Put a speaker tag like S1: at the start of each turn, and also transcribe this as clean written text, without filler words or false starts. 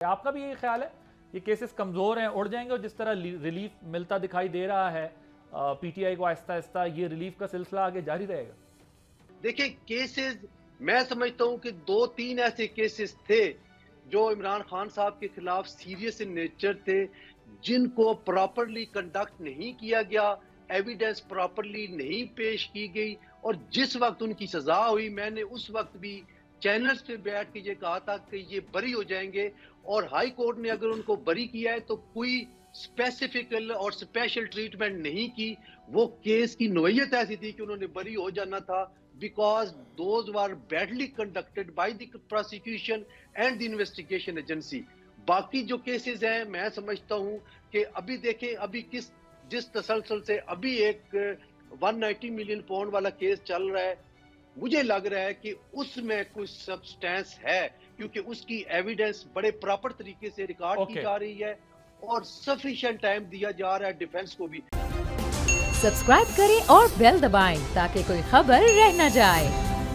S1: آپ کا بھی یہ خیال ہے یہ کیسز کمزور ہیں, اڑ جائیں گے, اور جس طرح ریلیف ملتا دکھائی دے رہا ہے پی ٹی آئی کو آہستہ آہستہ, یہ ریلیف کا سلسلہ آگے جاری رہے گا؟
S2: دیکھیں کیسز میں سمجھتا ہوں کہ 2-3 ایسے کیسز تھے جو عمران خان صاحب کے خلاف سیریس ان نیچر تھے, جن کو پراپرلی کنڈکٹ نہیں کیا گیا, ایویڈنس پراپرلی نہیں پیش کی گئی, اور جس وقت ان کی سزا ہوئی میں نے اس وقت بھی چینلز پہ بیٹھ کے یہ کہا تھا کہ یہ بری ہو جائیں گے, اور ہائی کورٹ نے اگر ان کو بری کیا ہے تو کوئی اسپیسیفکل اور اسپیشل ٹریٹمنٹ نہیں کی. وہ کیس کی نوعیت ایسی تھی کہ انہوں نے بری ہو جانا تھا, because those were badly conducted by the prosecution and the investigation agency. باقی جو کیسز ہیں میں سمجھتا ہوں کہ ابھی دیکھیں ابھی جس تسلسل سے ابھی ایک 190 ملین پاؤنڈ والا کیس چل رہا ہے, مجھے لگ رہا ہے کہ اس میں کچھ سبسٹینس ہے, کیونکہ اس کی ایویڈنس بڑے پراپر طریقے سے ریکارڈ کی جا رہی ہے اور سفیشینٹ ٹائم دیا جا رہا ہے ڈیفینس کو بھی.
S3: سبسکرائب کریں اور بیل دبائیں تاکہ کوئی خبر رہ نہ جائے.